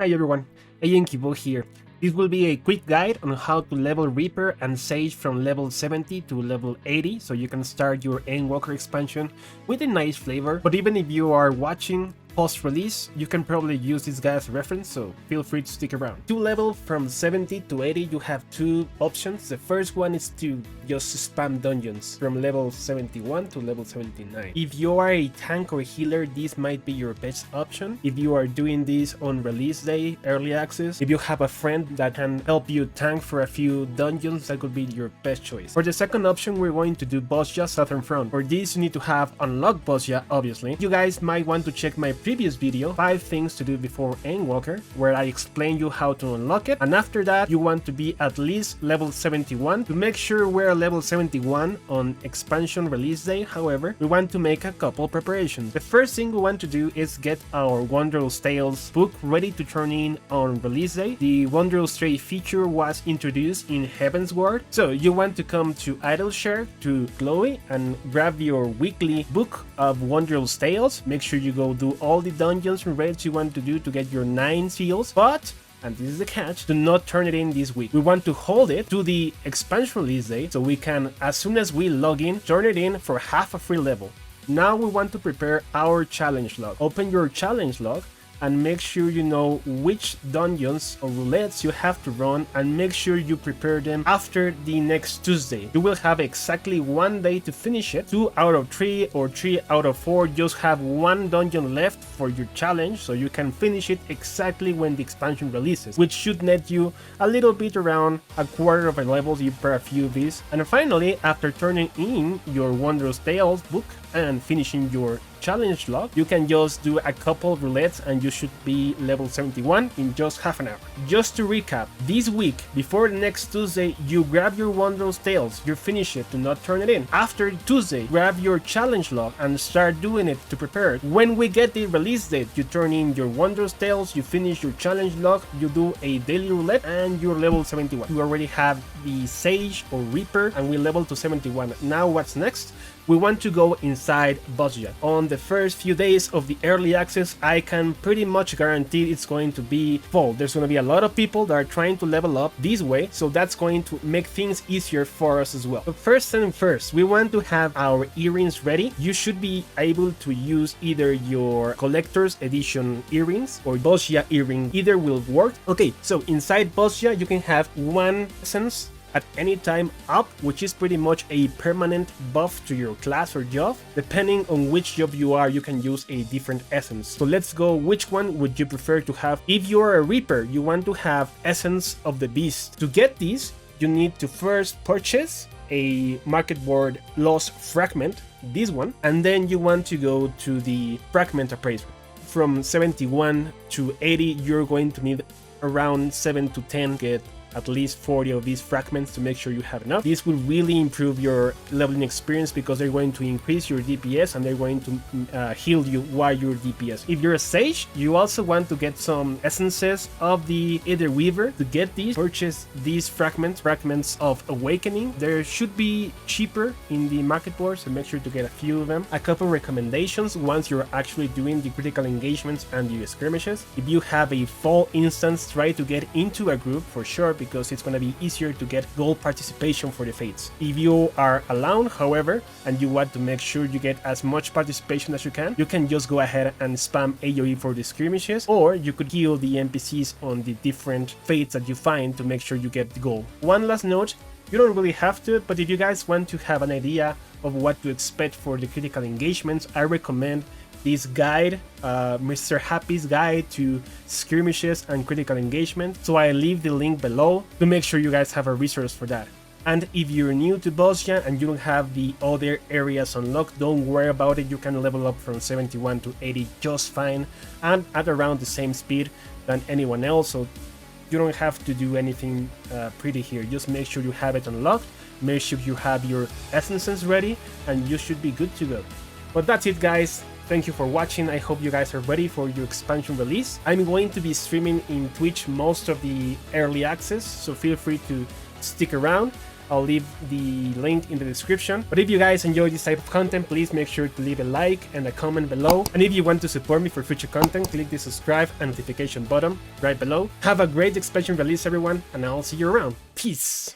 Hi everyone, Kibo here. This will be a quick guide on how to level Reaper and Sage from level 70 to level 80 so you can start your Endwalker expansion with a nice flavor. But even if you are watching post-release, you can probably use this guy as a reference, so feel free to stick around. To level from 70 to 80, you have two options. The first one is to just spam dungeons from level 71 to level 79. If you are a tank or healer, this might be your best option. If you are doing this on release day, early access, if you have a friend that can help you tank for a few dungeons, that could be your best choice. For the second option, we're going to do Bosja Southern Front. For this, you need to have unlocked Bosja, obviously. You guys might want to check my previous video, 5 things to do before Endwalker, where I explain you how to unlock it, and after that you want to be at least level 71. To make sure we're level 71 on expansion release day, however, we want to make a couple preparations. The first thing we want to do is get our Wanderer's Tales book ready to turn in on release day. The Wanderer's Tale feature was introduced in Heaven's Ward, so you want to come to Idleshare to Chloe and grab your weekly book of Wanderer's Tales. Make sure you go do all the dungeons and raids you want to do to get your 9 seals, but, and this is the catch, do not turn it in this week. We want to hold it to the expansion release day so we can, as soon as we log in, turn it in for half a free level. Now we want to prepare our challenge log. Open your challenge log and make sure you know which dungeons or roulettes you have to run, and make sure you prepare them after the next Tuesday. You will have exactly 1 day to finish it. 2 out of 3 or 3 out of 4 just have 1 dungeon left for your challenge, so you can finish it exactly when the expansion releases, which should net you a little bit around a quarter of a level if you prepare a few of these. And finally, after turning in your Wanderer's Tales book and finishing your challenge log, you can just do a couple roulettes and you should be level 71 in just half an hour. Just to recap, this week, before the next Tuesday, you grab your Wanderer's Tales, you finish it, do not turn it in. After Tuesday, grab your challenge log and start doing it to prepare it. When we get the release date, you turn in your Wanderer's Tales, you finish your challenge log, you do a daily roulette, and you're level 71. You already have the Sage or Reaper, and we level to 71. Now what's next? We want to go inside Bosja. On the first few days of the early access, I can pretty much guarantee it's going to be full. There's going to be a lot of people that are trying to level up this way, so that's going to make things easier for us as well. But first and first, we want to have our earrings ready. You should be able to use either your collector's edition earrings or Bosja earring. Either will work. Okay, so inside Bosja, you can have 1 essence at any time up, which is pretty much a permanent buff to your class or job. Depending on which job you are, you can use a different essence. So let's go, which one would you prefer to have? If you're a Reaper, you want to have Essence of the Beast. To get this, you need to first purchase a market board lost fragment, this one, and then you want to go to the fragment appraiser. From 71 to 80, you're going to need around 7 to 10 get at least 40 of these fragments to make sure you have enough. This will really improve your leveling experience because they're going to increase your DPS and they're going to heal you while you're DPS. If you're a Sage, you also want to get some essences of the Either Weaver. To get these, purchase these fragments of Awakening. They should be cheaper in the market board, so make sure to get a few of them. A couple recommendations once you're actually doing the critical engagements and the skirmishes. If you have a fall instance, try to get into a group for sure, because it's going to be easier to get gold participation for the fates. If you are alone, however, and you want to make sure you get as much participation as you can just go ahead and spam AoE for the skirmishes, or you could kill the NPCs on the different fates that you find to make sure you get the gold. One last note, you don't really have to, but if you guys want to have an idea of what to expect for the critical engagements, I recommend this guide, Mr. Happy's guide to skirmishes and critical engagement. So I leave the link below to make sure you guys have a resource for that. And if you're new to Bosja and you don't have the other areas unlocked, don't worry about it. You can level up from 71 to 80 just fine and at around the same speed than anyone else. So you don't have to do anything pretty here. Just make sure you have it unlocked. Make sure you have your essences ready and you should be good to go. But that's it, guys. Thank you for watching. I hope you guys are ready for your expansion release. I'm going to be streaming in Twitch most of the early access, so feel free to stick around. I'll leave the link in the description. But if you guys enjoy this type of content, please make sure to leave a like and a comment below. And if you want to support me for future content, click the subscribe and notification button right below. Have a great expansion release, everyone, and I'll see you around. Peace!